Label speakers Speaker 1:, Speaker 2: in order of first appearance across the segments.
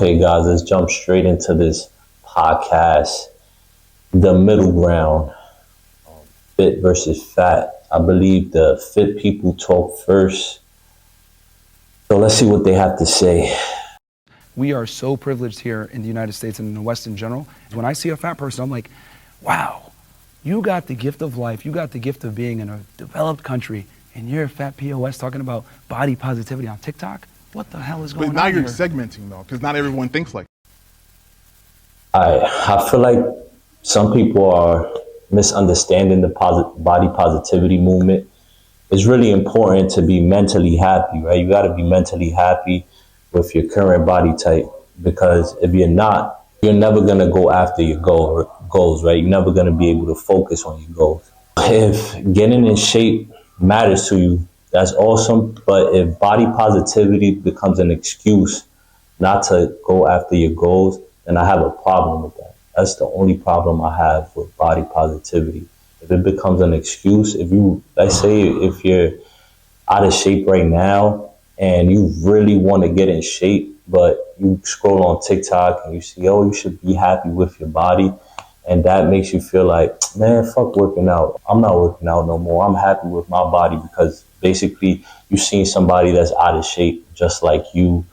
Speaker 1: Hey guys, let's jump straight into this podcast. The middle ground, fit versus fat. I believe the fit people talk first. So let's see what they have to say.
Speaker 2: We are so privileged here in the United States and in the West in general. When I see a fat person, I'm like, wow, you got the gift of life. You got the gift of being in a developed country, and you're a fat POS talking about body positivity on TikTok? What the hell is going on
Speaker 3: But now you're
Speaker 2: here?
Speaker 3: segmenting though, because not everyone thinks like
Speaker 1: I feel like some people are misunderstanding the body positivity movement. It's really important to be mentally happy, right? You got to be mentally happy with your current body type, because if you're not, you're never going to go after your goals, right? You're never going to be able to focus on your goals. If getting in shape matters to you, that's awesome. But if body positivity becomes an excuse not to go after your goals, then I have a problem with that. That's the only problem I have with body positivity. If it becomes an excuse, if you, let's say, if you're out of shape right now and you really want to get in shape, but you scroll on TikTok and you see, oh, you should be happy with your body. And that makes you feel like, man, fuck working out. I'm not working out no more. I'm happy with my body, because basically you've seen somebody that's out of shape just like you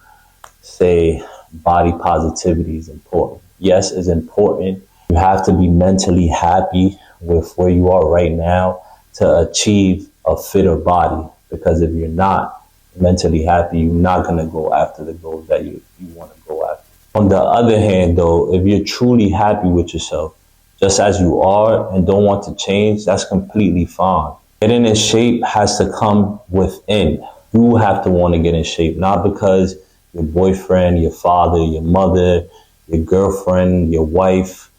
Speaker 1: say body positivity is important. Yes, it's important. You have to be mentally happy with where you are right now to achieve a fitter body. Because if you're not mentally happy, you're not going to go after the goals that you want to go after. On the other hand, though, if you're truly happy with yourself, just as you are, and don't want to change, that's completely fine. Getting in shape has to come within. You have to want to get in shape, not because your boyfriend, your father, your mother, your girlfriend, your wife,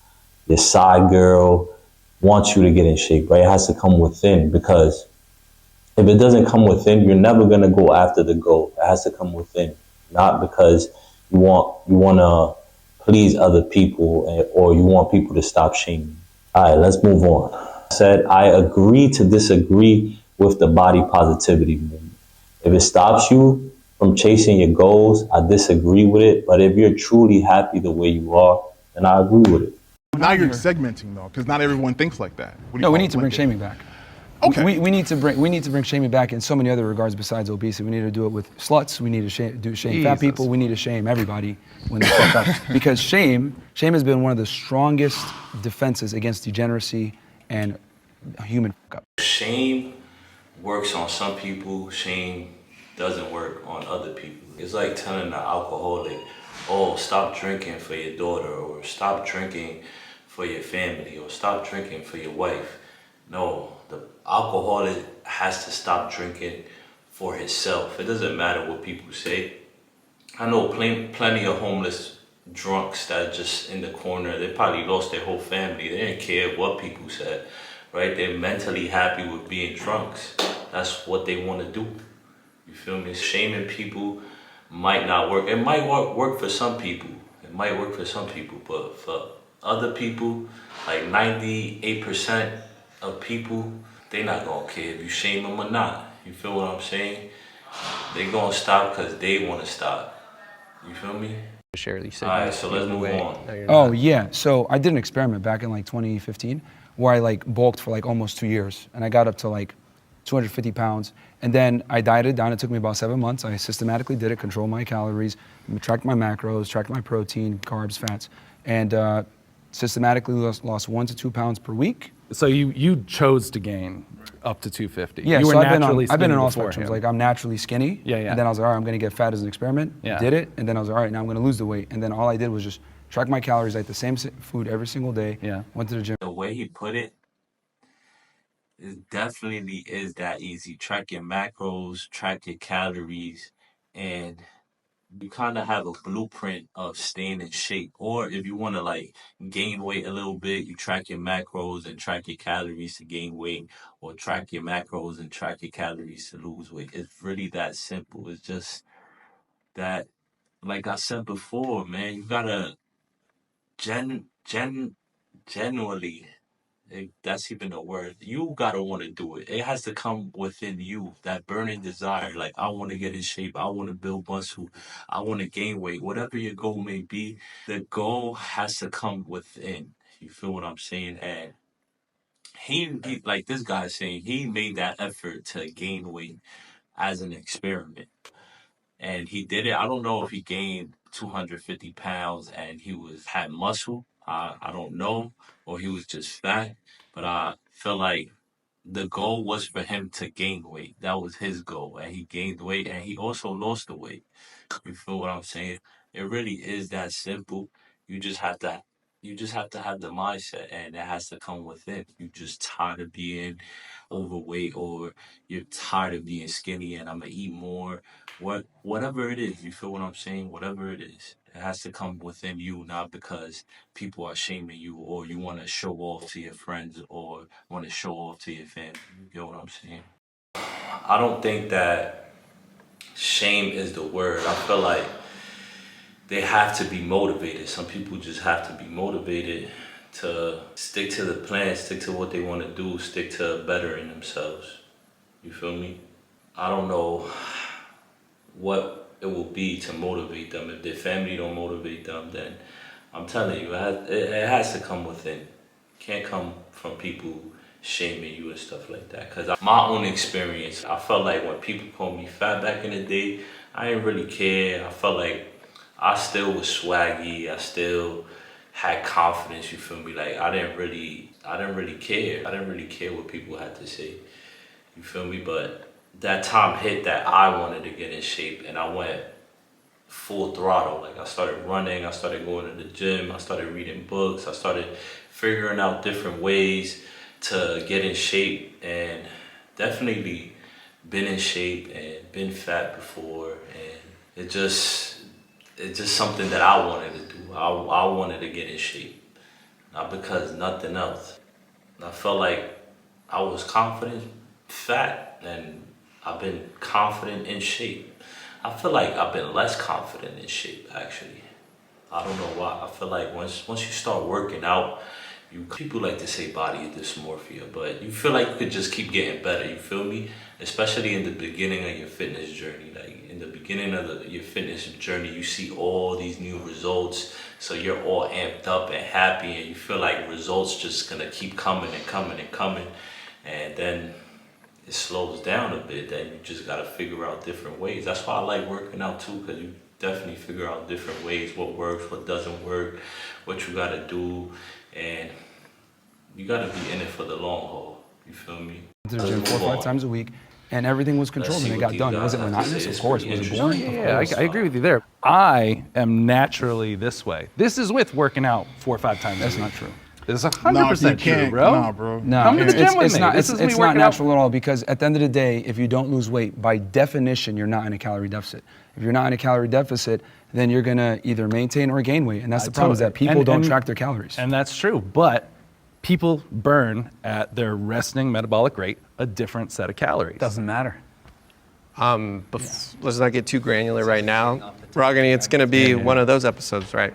Speaker 1: your side girl wants you to get in shape, right? It has to come within, because if it doesn't come within, you're never going to go after the goal. It has to come within, not because you want to please other people, or you want people to stop shaming. All right, let's move on. I said I agree to disagree with the body positivity movement. If it stops you from chasing your goals, I disagree with it. But if you're truly happy the way you are, then I agree with it.
Speaker 3: now you're segmenting though, because not everyone thinks like that.
Speaker 2: No, we need to bring shaming back.
Speaker 3: Okay.
Speaker 2: We need to bring shaming back in so many other regards besides obesity. We need to do it with sluts. We need to shame fat people. We need to shame everybody when they fuck up. Because shame has been one of the strongest defenses against degeneracy and human fuck up.
Speaker 1: Shame works on some people. Shame doesn't work on other people. It's like telling an alcoholic, oh, stop drinking for your daughter, or stop drinking for your family, or stop drinking for your wife. No, the alcoholic has to stop drinking for himself. It doesn't matter what people say. I know plenty of homeless drunks that are just in the corner. They probably lost their whole family. They didn't care what people said, right? They're mentally happy with being drunks. That's what they want to do. You feel me? Shaming people might not work. It might work for some people. It might work for some people, but for other people, like 98% of people, they not gonna care if you shame them or not. You feel what I'm saying? They gonna stop because they want to stop. You feel me? All right, so let's move on.
Speaker 2: Oh yeah, so I did an experiment back in like 2015 where I like bulked for like almost 2 years, and I got up to like 250 pounds, and then I dieted down. It took me about 7 months. I systematically did it, controlled my calories, tracked my macros, tracked my protein, carbs, fats, and systematically lost 1 to 2 pounds per week.
Speaker 4: So you chose to gain up to 250.
Speaker 2: Yeah,
Speaker 4: you were
Speaker 2: so
Speaker 4: naturally
Speaker 2: I've been in all
Speaker 4: skinny
Speaker 2: spectrums.
Speaker 4: beforehand.
Speaker 2: Like I'm naturally skinny.
Speaker 4: Yeah, yeah.
Speaker 2: And then I was like, all right, I'm gonna get fat as an experiment.
Speaker 4: Yeah.
Speaker 2: Did it, and then I was like, all right, now I'm gonna lose the weight. And then all I did was just track my calories, I ate the same food every single day.
Speaker 4: Yeah.
Speaker 2: Went to the gym.
Speaker 1: The way he put it, it definitely is that easy. Track your macros, track your calories, and you kind of have a blueprint of staying in shape. Or if you want to like gain weight a little bit, you track your macros and track your calories to gain weight, or track your macros and track your calories to lose weight. It's really that simple. It's just that, like I said before, man, you gotta gen genuinely That's even the word. You gotta want to do it. It has to come within you. That burning desire. Like, I want to get in shape. I want to build muscle. I want to gain weight. Whatever your goal may be, the goal has to come within. You feel what I'm saying? And he like this guy saying, he made that effort to gain weight as an experiment, and he did it. I don't know if he gained 250 pounds and he was had muscle. I don't know, or he was just fat. But I feel like the goal was for him to gain weight. That was his goal, and he gained weight, and he also lost the weight. You feel what I'm saying? It really is that simple. You just have to you just have to have the mindset, and it has to come within. You just tired of being overweight, or you're tired of being skinny and I'm gonna eat more. Whatever it is, you feel what I'm saying? Whatever it is. It has to come within you, not because people are shaming you, or you want to show off to your friends, or want to show off to your family. You get what I'm saying? I don't think that shame is the word. I feel like they have to be motivated. Some people just have to be motivated to stick to the plan, stick to what they want to do, stick to bettering themselves. You feel me? I don't know what it will be to motivate them. If their family don't motivate them, then I'm telling you, it has to come within. Can't come from people shaming you and stuff like that. Because my own experience, I felt like when people called me fat back in the day, I didn't really care. I felt like I still was swaggy. I still had confidence. You feel me? Like, I didn't really care. I didn't really care what people had to say. You feel me? But that time hit that I wanted to get in shape, and I went full throttle. Like, I started running, I started going to the gym, I started reading books, I started figuring out different ways to get in shape, and definitely been in shape and been fat before, and it's just something that I wanted to do. I wanted to get in shape, not because nothing else. I felt like I was confident, fat, and I've been confident in shape. I feel like I've been less confident in shape, actually. I don't know why. I feel like once you start working out, people like to say body dysmorphia, but you feel like you could just keep getting better. You feel me? Especially in the beginning of your fitness journey. Like, in the beginning of your fitness journey, you see all these new results, so you're all amped up and happy, and you feel like results just gonna keep coming and coming and coming, and then it slows down a bit. Then you just gotta figure out different ways. That's why I like working out too, because you definitely figure out different ways, what works, what doesn't work, what you gotta do, and you gotta be in it for the long haul. You feel me?
Speaker 2: To the gym 4 or 5 times a week, and everything was controlled and it got done. Was it monotonous? Of course. Was it boring?
Speaker 4: Yeah, I agree with you there. I am naturally this way. This is with working out 4 or 5 times a week.
Speaker 2: That's not true.
Speaker 4: It's 100% true, bro.
Speaker 3: Nah, bro.
Speaker 2: No,
Speaker 4: Come to the gym with me.
Speaker 2: It's not natural at all, because at the end of the day, if you don't lose weight, by definition, you're not in a calorie deficit. If you're not in a calorie deficit, then you're gonna either maintain or gain weight, and that's the problem, is that people don't track their calories.
Speaker 4: And that's true, but people burn at their resting metabolic rate a different set of calories.
Speaker 5: Doesn't matter. Let's not get too granular right now. Ragini, it's going to be one of those episodes, right?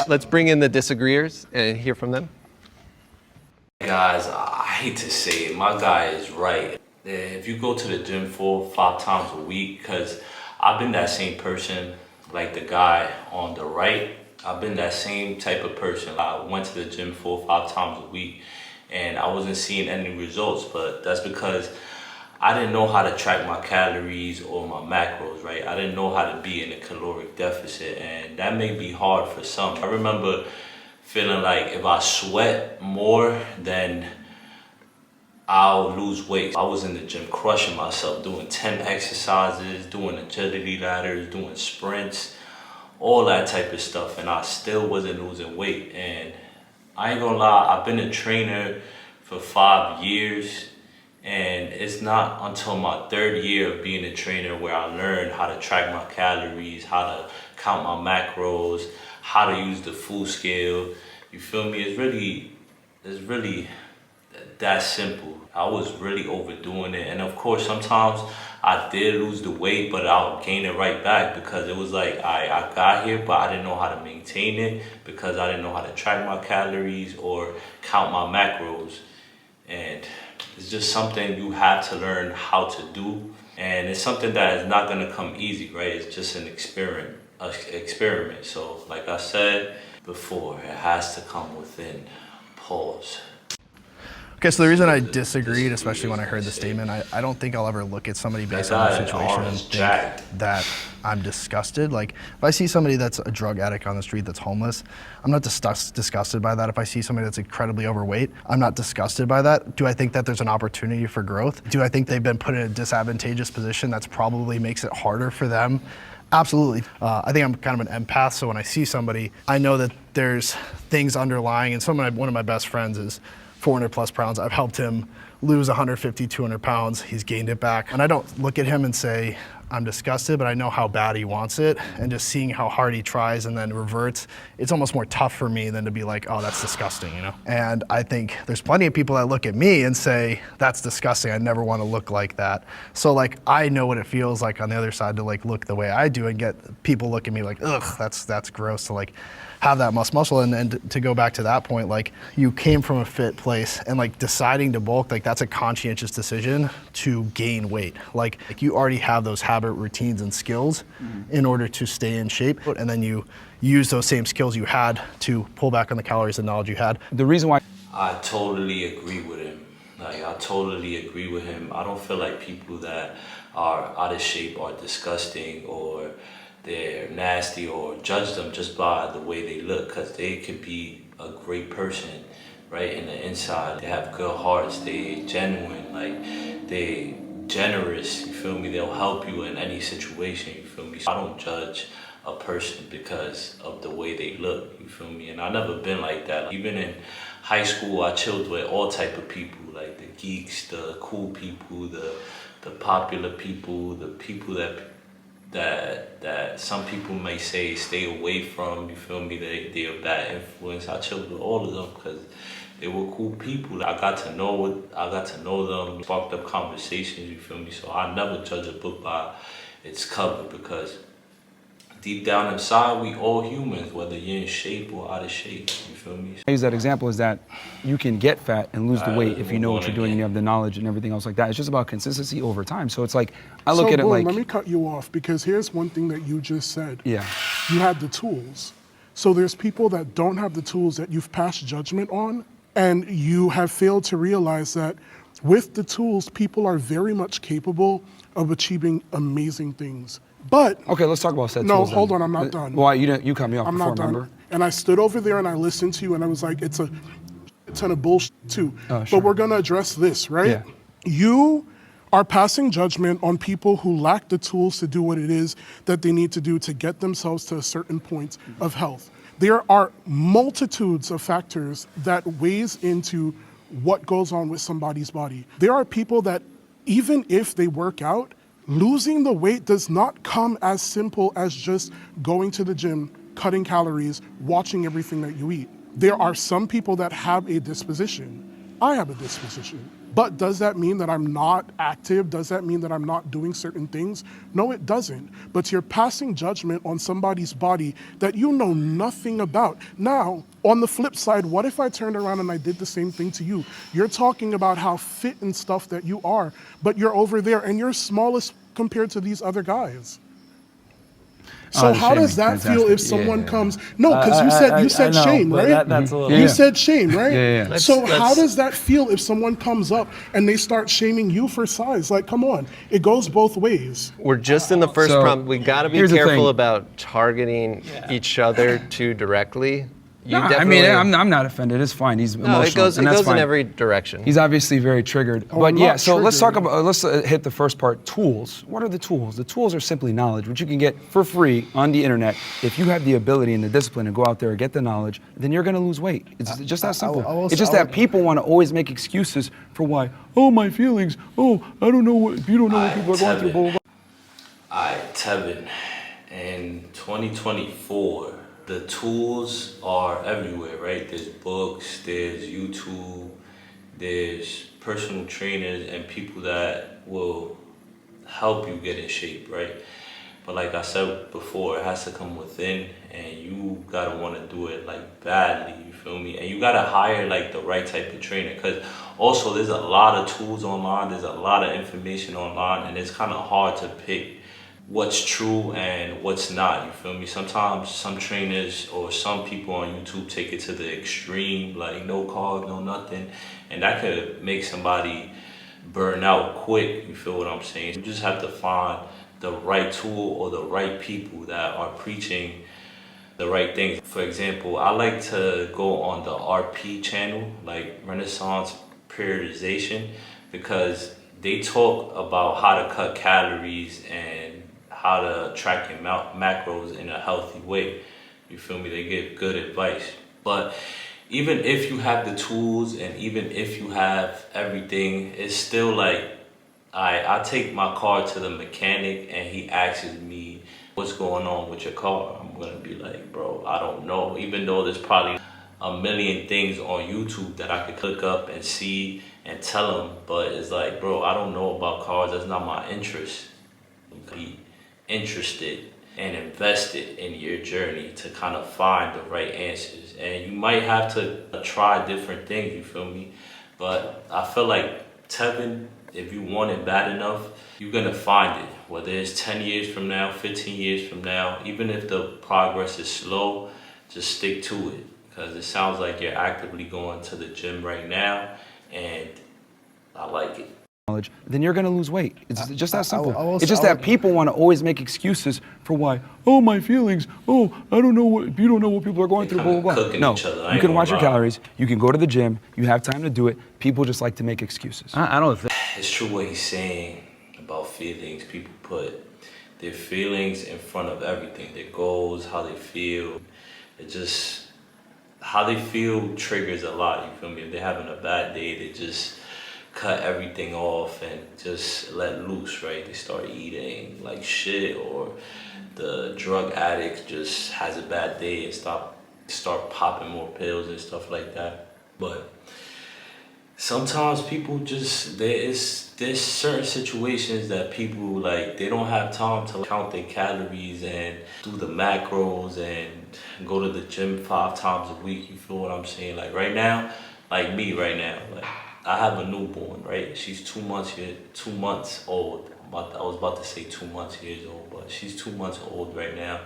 Speaker 5: Let's bring in the disagreeers and hear from them.
Speaker 1: Guys, I hate to say it, my guy is right. If you go to the gym 4 or 5 times a week, because I've been that same person, like the guy on the right. I've been that same type of person. I went to the gym 4 or 5 times a week, and I wasn't seeing any results, but that's because I didn't know how to track my calories or my macros, right? I didn't know how to be in a caloric deficit, and that may be hard for some. I remember feeling like if I sweat more, then I'll lose weight. I was in the gym crushing myself, doing 10 exercises, doing agility ladders, doing sprints, all that type of stuff, and I still wasn't losing weight. And I ain't gonna lie, I've been a trainer for 5 years, and it's not until my 3rd year of being a trainer where I learned how to track my calories, how to count my macros, how to use the food scale. You feel me? It's really that simple. I was really overdoing it. And of course, sometimes I did lose the weight, but I'll gain it right back because it was like I got here, but I didn't know how to maintain it because I didn't know how to track my calories or count my macros. And it's just something you have to learn how to do. And it's something that is not gonna come easy, right? It's just an experiment. So like I said before, it has to come within. Pause.
Speaker 6: Okay, so the reason I disagreed, especially when I heard the statement, I don't think I'll ever look at somebody based on their situation and think that I'm disgusted. Like, if I see somebody that's a drug addict on the street that's homeless, I'm not disgusted by that. If I see somebody that's incredibly overweight, I'm not disgusted by that. Do I think that there's an opportunity for growth? Do I think they've been put in a disadvantageous position that's probably makes it harder for them? Absolutely. I think I'm kind of an empath, so when I see somebody, I know that there's things underlying, and one of my best friends is 400 plus pounds. I've helped him lose 150, 200 pounds. He's gained it back. And I don't look at him and say, I'm disgusted, but I know how bad he wants it. And just seeing how hard he tries and then reverts, it's almost more tough for me than to be like, oh, that's disgusting, you know? And I think there's plenty of people that look at me and say, that's disgusting. I never want to look like that. So like, I know what it feels like on the other side to like look the way I do and get people look at me like, ugh, that's gross to like have that muscle. And to go back to that point, like you came from a fit place and like deciding to bulk, like that's a conscientious decision to gain weight. Like you already have those habit routines and skills in order to stay in shape. And then you use those same skills you had to pull back on the calories and knowledge you had.
Speaker 2: The reason why
Speaker 1: I totally agree with him. Like, I totally agree with him. I don't feel like people that are out of shape are disgusting or they're nasty or judge them just by the way they look, because they could be a great person, right, in the inside. They have good hearts, they genuine, like, they generous, you feel me? They'll help you in any situation, you feel me? So I don't judge a person because of the way they look, you feel me? And I've never been like that. Like, even in high school, I chilled with all type of people, like the geeks, the cool people, the popular people, the people that some people may say stay away from, you feel me? They are bad influence. I chilled with all of them because they were cool people. I got to know them, sparked up conversations, you feel me? So I never judge a book by its cover because deep down inside, we all humans, whether you're in shape or out of shape, you feel me?
Speaker 2: I use that example is that you can get fat and lose the weight if you know what you're doing and you have the knowledge and everything else like that. It's just about consistency over time. So it's like, I look at it like...
Speaker 7: let me cut you off because here's one thing that you just said.
Speaker 2: Yeah.
Speaker 7: You had the tools. So there's people that don't have the tools that you've passed judgment on, and you have failed to realize that with the tools, people are very much capable of achieving amazing things. But
Speaker 2: okay, let's talk about said
Speaker 7: no,
Speaker 2: tools.
Speaker 7: hold on, I'm not done.
Speaker 2: Why you cut me off
Speaker 7: I'm
Speaker 2: before,
Speaker 7: not done.
Speaker 2: remember?
Speaker 7: And I stood over there and I listened to you and I was like, it's a ton of bullshit too.
Speaker 2: Oh, sure.
Speaker 7: But we're gonna address this, right?
Speaker 2: Yeah.
Speaker 7: You are passing judgment on people who lack the tools to do what it is that they need to do to get themselves to a certain point of health. There are multitudes of factors that weighs into what goes on with somebody's body. There are people that even if they work out, losing the weight does not come as simple as just going to the gym, cutting calories, watching everything that you eat. There are some people that have a disposition. I have a disposition. But does that mean that I'm not active? Does that mean that I'm not doing certain things? No, it doesn't. But you're passing judgment on somebody's body that you know nothing about. Now, on the flip side, what if I turned around and I did the same thing to you? You're talking about how fit and stuff that you are, but you're over there and you're smallest compared to these other guys. So how does that feel if someone comes? No, because you said
Speaker 4: know,
Speaker 7: shame, right?
Speaker 4: That's a little.
Speaker 7: You said shame, right?
Speaker 2: Yeah.
Speaker 7: So how does that feel if someone comes up and they start shaming you for size? Like, come on, it goes both ways.
Speaker 5: We're just in the first
Speaker 2: So,
Speaker 5: prompt. We got to be
Speaker 2: here's the
Speaker 5: careful
Speaker 2: thing.
Speaker 5: about targeting each other too directly. You
Speaker 2: No, I
Speaker 5: definitely.
Speaker 2: mean, I'm not offended. It's fine. He's
Speaker 5: no,
Speaker 2: emotional,
Speaker 5: it goes
Speaker 2: and that's
Speaker 5: in
Speaker 2: fine.
Speaker 5: every direction.
Speaker 2: He's obviously very triggered.
Speaker 7: Oh,
Speaker 2: but
Speaker 7: I'm
Speaker 2: yeah,
Speaker 7: not
Speaker 2: so let's talk
Speaker 7: triggered.
Speaker 2: about, let's hit the first part, tools. What are the tools? The tools are simply knowledge, which you can get for free on the internet. If you have the ability and the discipline to go out there and get the knowledge, then you're gonna lose weight. It's just that simple. It's just that people wanna always make excuses for why, oh, my feelings, oh, I don't know what, you don't know what people are going through, blah, blah, blah.
Speaker 1: Alright, Tevin, in 2024, the tools are everywhere, right? There's books, there's YouTube, there's personal trainers and people that will help you get in shape, right? But like I said before, it has to come within, and you gotta want to do it like badly. You feel me? And you gotta hire like the right type of trainer, because also there's a lot of tools online. There's a lot of information online, and it's kind of hard to pick what's true and what's not. You feel me? Sometimes some trainers or some people on YouTube take it to the extreme, like no carbs, no nothing, and that could make somebody burn out quick. You feel what I'm saying? You just have to find the right tool or the right people that are preaching the right things. For example, I like to go on the RP channel, like Renaissance Periodization, because they talk about how to cut calories and how to track your macros in a healthy way. You feel me? They give good advice. But even if you have the tools and even if you have everything, it's still like, I take my car to the mechanic and he asks me, what's going on with your car? I'm gonna be like, bro, I don't know. Even though there's probably a million things on YouTube that I could click up and see and tell them, but it's like, bro, I don't know about cars. That's not my interest. Be interested and invested in your journey to kind of find the right answers. And you might have to try different things, you feel me? But I feel like Tevin, if you want it bad enough, you're gonna find it. Whether it's 10 years from now, 15 years from now, even if the progress is slow, just stick to it. Because it sounds like you're actively going to the gym right now, and I like it.
Speaker 2: Then you're going to lose weight. It's just that simple.
Speaker 6: I will
Speaker 2: It's just
Speaker 6: say-
Speaker 2: that people want to always make excuses for why. Oh, my feelings. Oh, I don't know what, you don't know what people are going through, blah, blah, blah.
Speaker 1: Cooking
Speaker 2: No,
Speaker 1: each other. I
Speaker 2: you
Speaker 1: ain't
Speaker 2: can
Speaker 1: gonna
Speaker 2: watch your
Speaker 1: lie.
Speaker 2: calories. You can go to the gym. You have time to do it. People just like to make excuses.
Speaker 4: I don't think.
Speaker 1: It's true what he's saying about feelings. People put their feelings in front of everything. Their goals, how they feel. It just, how they feel triggers a lot, you feel me? If they're having a bad day, they just cut everything off and just let loose, right? They start eating like shit, or the drug addict just has a bad day and start popping more pills and stuff like that. But sometimes people just, there's certain situations that people like, they don't have time to count their calories and do the macros and go to the gym 5 times a week. You feel what I'm saying? Like right now, like me right now, like I have a newborn, right? She's 2 months old. I was about to say 2 months years old, but she's 2 months old right now.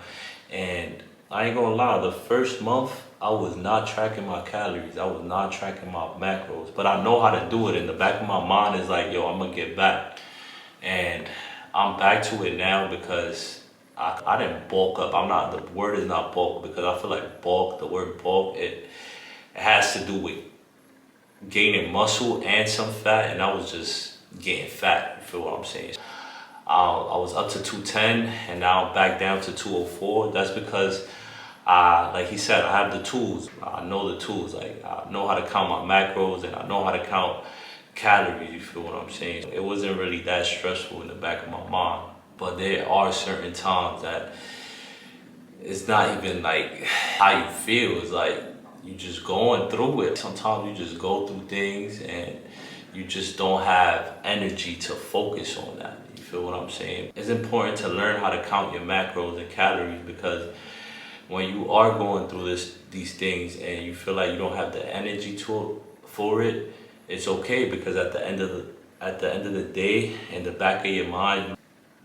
Speaker 1: And I ain't gonna lie, the first month, I was not tracking my calories. I was not tracking my macros, but I know how to do it. In the back of my mind is like, yo, I'm gonna get back. And I'm back to it now because I didn't bulk up. The word is not bulk, because I feel like bulk, the word bulk, it has to do with gaining muscle and some fat, and I was just getting fat, you feel what I'm saying? I was up to 210 and now I'm back down to 204. That's because like he said, I have the tools. I know the tools. Like I know how to count my macros and I know how to count calories, you feel what I'm saying? It wasn't really that stressful in the back of my mind. But there are certain times that it's not even like how you feel. It's like you just going through it. Sometimes you just go through things and you just don't have energy to focus on that. You feel what I'm saying? It's important to learn how to count your macros and calories, because when you are going through these things and you feel like you don't have the energy for it, it's okay, because at the end of the day, in the back of your mind,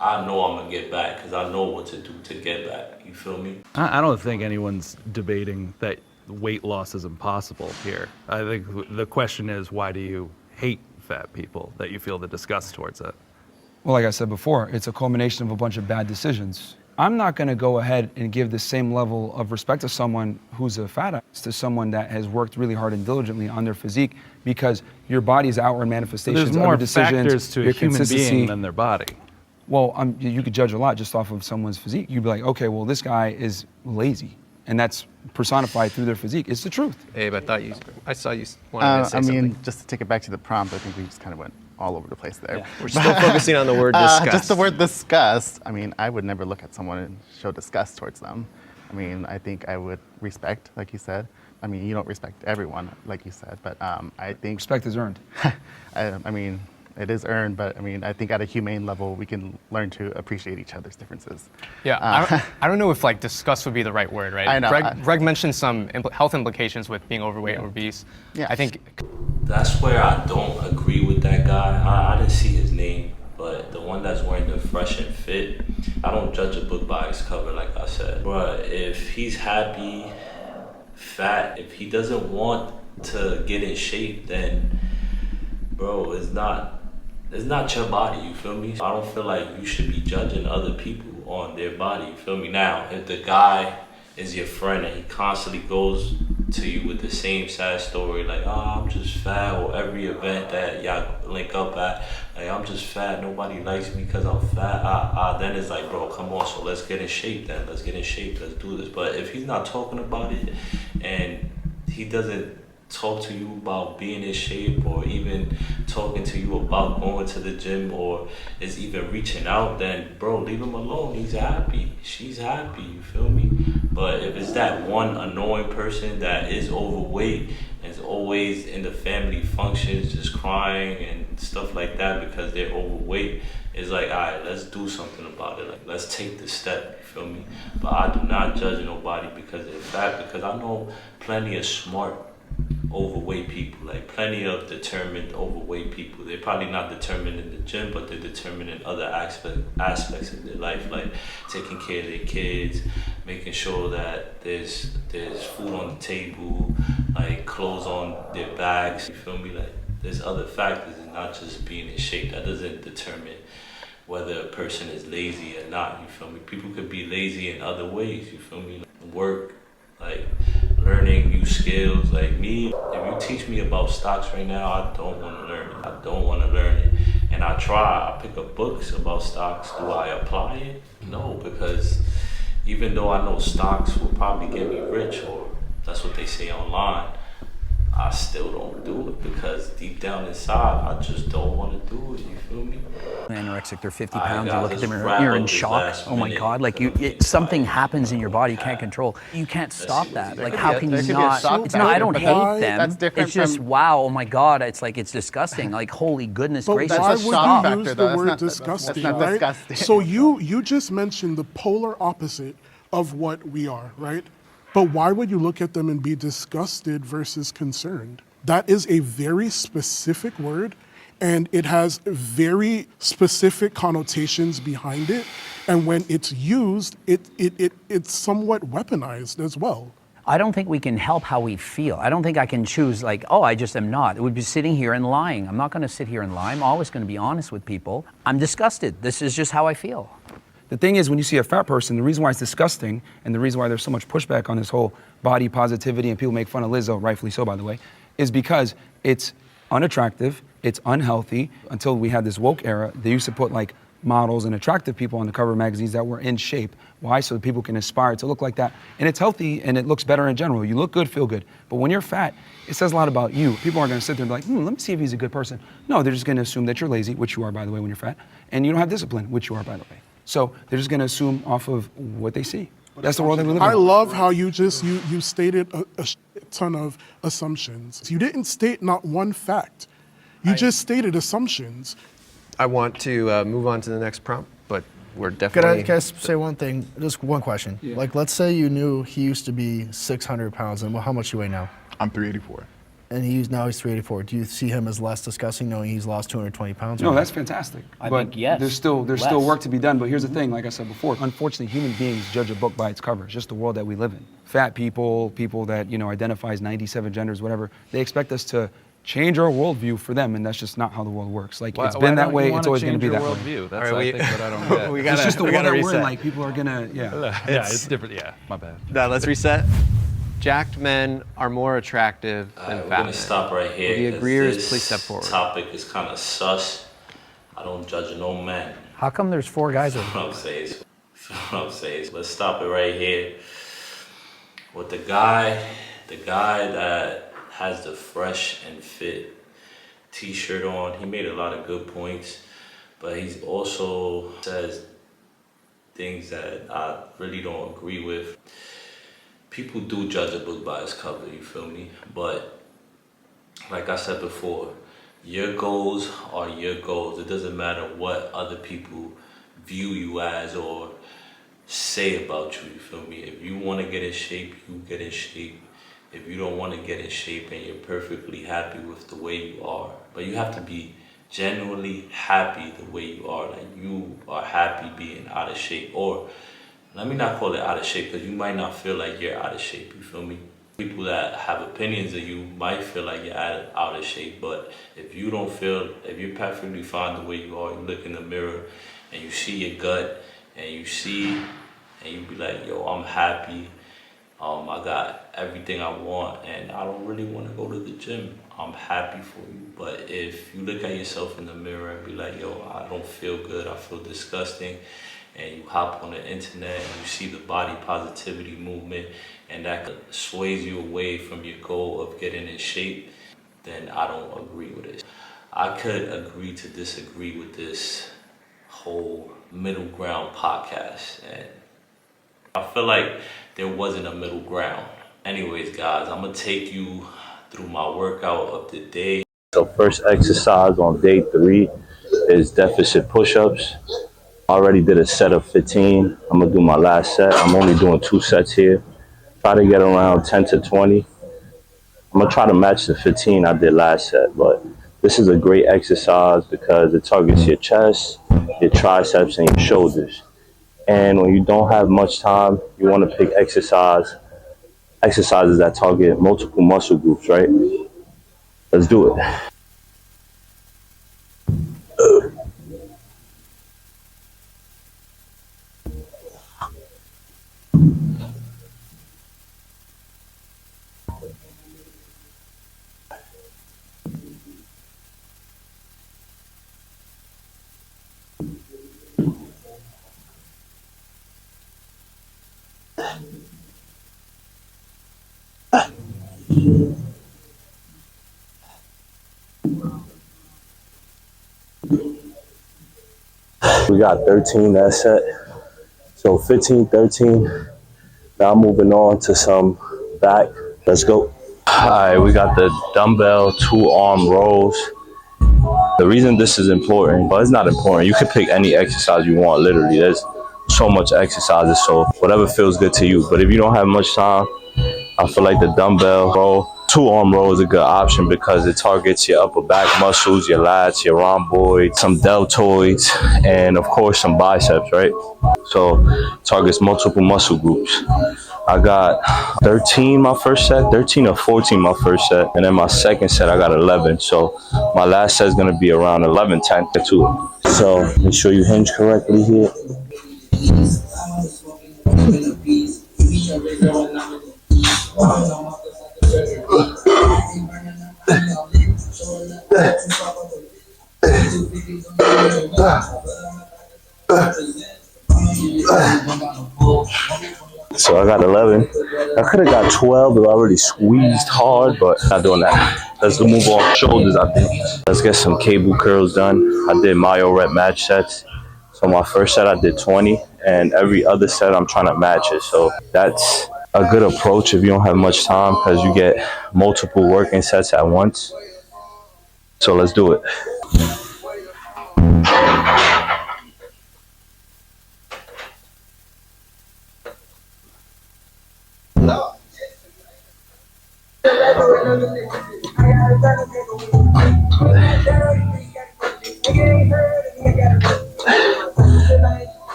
Speaker 1: I know I'm gonna get back because I know what to do to get back. You feel me?
Speaker 4: I don't think anyone's debating that weight loss is impossible here. I think the question is, why do you hate fat people, that you feel the disgust towards it?
Speaker 2: Well, like I said before, it's a culmination of a bunch of bad decisions. I'm not going to go ahead and give the same level of respect to someone who's a fat ass to someone that has worked really hard and diligently on their physique, because your body's outward manifestations
Speaker 4: There's
Speaker 2: of
Speaker 4: more
Speaker 2: your decisions,
Speaker 4: factors to a
Speaker 2: your
Speaker 4: human
Speaker 2: consistency.
Speaker 4: being than their body.
Speaker 2: Well, you could judge a lot just off of someone's physique. You'd be like, okay, well, this guy is lazy, and that's personified through their physique. It's the truth.
Speaker 5: Abe, I saw you wanted to say
Speaker 8: I mean,
Speaker 5: something.
Speaker 8: just to take it back to the prompt, I think we just kind of went all over the place there.
Speaker 5: We're still focusing on the word disgust.
Speaker 8: Just the word disgust. I mean, I would never look at someone and show disgust towards them. I mean, I think I would respect, like you said. I mean, you don't respect everyone, like you said, but I think
Speaker 2: Respect is earned.
Speaker 8: I mean, it is earned, but I mean, I think at a humane level, we can learn to appreciate each other's differences.
Speaker 9: Yeah, I don't know if like disgust would be the right word, right?
Speaker 8: I know.
Speaker 9: Greg mentioned some health implications with being overweight or obese.
Speaker 8: Yeah.
Speaker 9: I think
Speaker 1: That's where I don't agree with that guy. I didn't see his name, but the one that's wearing the fresh and fit, I don't judge a book by its cover, like I said. But if he's happy, fat, if he doesn't want to get in shape, then bro, it's not your body, you feel me? I don't feel like you should be judging other people on their body, you feel me? Now, if the guy is your friend and he constantly goes to you with the same sad story, like, oh, I'm just fat, or every event that y'all link up at, like, I'm just fat, nobody likes me because I'm fat, then it's like, bro, come on, so let's get in shape then, let's do this. But if he's not talking about it and he doesn't talk to you about being in shape, or even talking to you about going to the gym, or is even reaching out, then bro, leave him alone. He's happy, she's happy, you feel me? But if it's that one annoying person that is overweight and is always in the family functions just crying and stuff like that because they're overweight, it's like, all right, let's do something about it. Like, let's take the step, you feel me? But I do not judge nobody because they're fat, because I know plenty of smart overweight people, like plenty of determined overweight people. They're probably not determined in the gym, but they're determined in other aspects of their life, like taking care of their kids, making sure that there's food on the table, like clothes on their backs, you feel me? Like, there's other factors and not just being in shape. That doesn't determine whether a person is lazy or not, you feel me? People could be lazy in other ways, you feel me? Like work, like learning new skills. Like me, if you teach me about stocks right now, I don't want to learn it. I don't want to learn it. And I try, I pick up books about stocks. Do I apply it? No, because even though I know stocks will probably get me rich, or that's what they say online, I still don't do it because deep down inside, I just don't want to do it, you feel me?
Speaker 10: Anorexic, they're 50 pounds, you look at them, you're in shock. Oh my God, like something happens in your body you can't control. You can't stop that. Like how can you not? It's not, I don't hate them. It's just, wow, oh my God, it's like, it's disgusting. Like, holy goodness gracious,
Speaker 7: Why would
Speaker 10: stop.
Speaker 7: you use the word disgusting, right?
Speaker 8: Disgusting.
Speaker 7: So you just mentioned the polar opposite of what we are, right? But why would you look at them and be disgusted versus concerned? That is a very specific word, and it has very specific connotations behind it. And when it's used, it's somewhat weaponized as well.
Speaker 10: I don't think we can help how we feel. I don't think I can choose like, oh, I just am not. It would be sitting here and lying. I'm not going to sit here and lie. I'm always going to be honest with people. I'm disgusted. This is just how I feel.
Speaker 2: The thing is, when you see a fat person, the reason why it's disgusting and the reason why there's so much pushback on this whole body positivity, and people make fun of Lizzo, rightfully so, by the way, is because it's unattractive, it's unhealthy. Until we had this woke era, they used to put like models and attractive people on the cover of magazines that were in shape. Why? So that people can aspire to look like that. And it's healthy and it looks better in general. You look good, feel good. But when you're fat, it says a lot about you. People aren't going to sit there and be like, let me see if he's a good person. No, they're just going to assume that you're lazy, which you are, by the way, when you're fat, and you don't have discipline, which you are, by the way. So they're just going to assume off of what they see. That's the world they live in.
Speaker 7: I love how you stated a ton of assumptions. You didn't state not one fact. You just stated assumptions.
Speaker 5: I want to move on to the next prompt, but we're definitely...
Speaker 6: Can I say one thing? Just one question. Yeah. Like, let's say you knew he used to be 600 pounds, and how much you weigh now?
Speaker 3: I'm 384.
Speaker 6: And now he's 384. Do you see him as less disgusting knowing he's lost 220 pounds?
Speaker 2: No, that's fantastic.
Speaker 10: I think yes.
Speaker 2: There's still work to be done. But here's the thing, like I said before, unfortunately, human beings judge a book by its cover. It's just the world that we live in. Fat people that identify as 97 genders, whatever, they expect us to change our worldview for them, and that's just not how the world works. Like, it's been that way, it's always going to be that way.
Speaker 4: Worldview? That's what I think that I don't get.
Speaker 2: It's just the world that we're in. Like, people are gonna,
Speaker 4: yeah, it's different. Yeah, my bad.
Speaker 5: Now let's reset. Jacked men are more attractive than fat men.
Speaker 1: We're gonna stop right here.
Speaker 5: The agreeers, please step forward.
Speaker 1: This topic is kind of sus. I don't judge no man.
Speaker 10: How come there's 4 guys over
Speaker 1: What I'm saying is, let's stop it right here. With the guy that has the fresh and fit t-shirt on, he made a lot of good points, but he's also says things that I really don't agree with. people do judge a book by its cover, you feel me? But like I said before, your goals are your goals. It doesn't matter what other people view you as or say about you, you feel me? If you want to get in shape, you get in shape. If you don't want to get in shape and you're perfectly happy with the way you are, but you have to be genuinely happy the way you are, like you are happy being out of shape. Or let me not call it out of shape, because you might not feel like you're out of shape, you feel me? People that have opinions of you might feel like you're out of shape, but if you don't feel, if you're perfectly fine the way you are, you look in the mirror and you see your gut and you see, and you be like, yo, I'm happy, I got everything I want and I don't really want to go to the gym, I'm happy for you. But if you look at yourself in the mirror and be like, yo, I don't feel good, I feel disgusting, and you hop on the internet and you see the body positivity movement and that sways you away from your goal of getting in shape, then I don't agree with it. I could agree to disagree with this whole middle ground podcast, and I feel like there wasn't a middle ground. Anyways, guys, I'm gonna take you through my workout of the day. So first exercise on day 3 is deficit push-ups. I already did a set of 15. I'm gonna do my last set. I'm only doing 2 sets here. Try to get around 10 to 20. I'm gonna try to match the 15 I did last set, but this is a great exercise because it targets your chest, your triceps, and your shoulders. And when you don't have much time, you want to pick exercises that target multiple muscle groups, right? Let's do it. We got 13 that set. So 15, 13. Now moving on to some back. Let's go. All right, we got the dumbbell 2-arm rows. The reason this is important, well, it's not important. You can pick any exercise you want, literally. There's so much exercises, so whatever feels good to you. But if you don't have much time, I feel like the dumbbell row, 2-arm row is a good option because it targets your upper back muscles, your lats, your rhomboids, some deltoids, and of course some biceps, right? So targets multiple muscle groups. I got 13 my first set, 13 or 14 my first set, and then my second set I got 11. So my last set is gonna be around 11, 10 to it. So make sure you hinge correctly here. So I got 11. I could have got 12 if I already squeezed hard, but not doing that. Let's move on. Shoulders, I think. Let's get some cable curls done. I did myo rep match sets. So my first set I did 20, and every other set I'm trying to match it. So that's a good approach if you don't have much time because you get multiple working sets at once. So let's do it.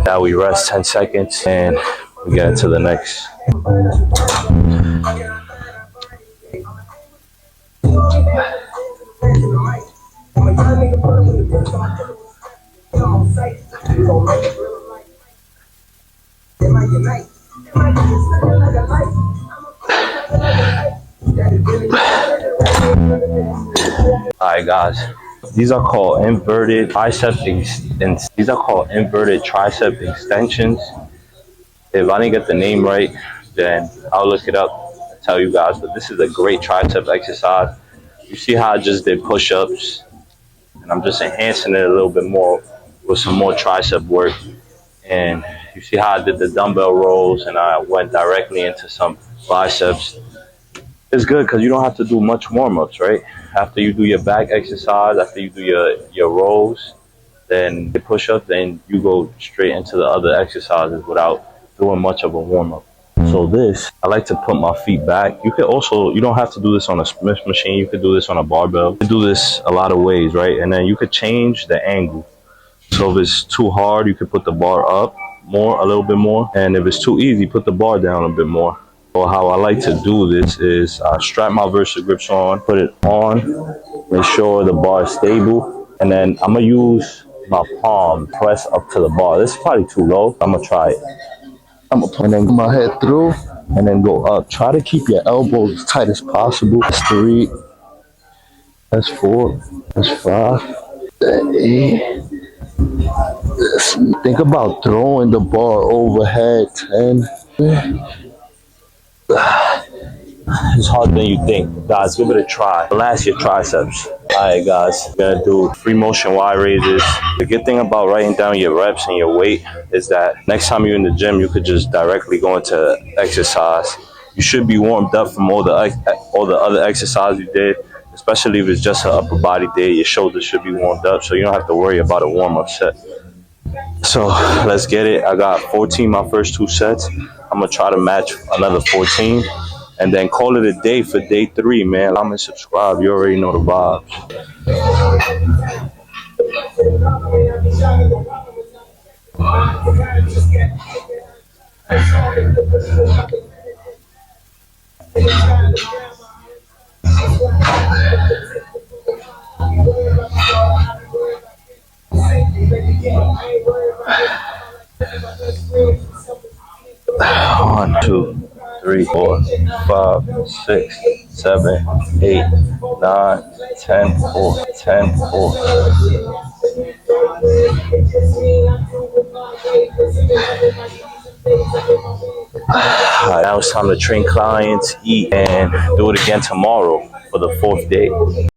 Speaker 1: Now we rest 10 seconds and we get into the next. Alright guys, these are called inverted tricep extensions. If I didn't get the name right, then I'll look it up and tell you guys, but this is a great tricep exercise. You see how I just did push-ups, and I'm just enhancing it a little bit more with some more tricep work, and You see how I did the dumbbell rolls and I went directly into some biceps. It's good because you don't have to do much warm-ups, right? After you do your back exercise, after you do your rolls, then the push-ups, then you go straight into the other exercises without doing much of a warm-up. So this, I like to put my feet back. You could also, you don't have to do this on a Smith machine. You could do this on a barbell. You could do this a lot of ways, right? And then you could change the angle. So if it's too hard, you could put the bar up more, a little bit more. And if it's too easy, put the bar down a bit more. So how I like to do this is I strap my Versa grips on, put it on, make sure the bar is stable. And then I'm gonna use my palm, press up to the bar. This is probably too low. I'm gonna try it. I'm gonna put my head through and then go up. Try to keep your elbows as tight as possible. That's 3. That's 4. That's 5. That's 8. Think about throwing the bar overhead. 10. It's harder than you think. Guys, give it a try. Relax your triceps. Alright guys, we're gonna do free motion Y raises. The good thing about writing down your reps and your weight is that next time you're in the gym, you could just directly go into exercise. You should be warmed up from all the other exercise you did, especially if it's just an upper body day. Your shoulders should be warmed up, so you don't have to worry about a warm-up set. So let's get it. I got 14 my first 2 sets. I'm gonna try to match another 14 and then call it a day for day 3, man. I'm gonna subscribe. You already know the vibes. One, 2, 3, 4, 5, 6, 7, 8, 9, 10, 4, 10, 4. Now it's time to train clients, eat, and do it again tomorrow for the 4th day.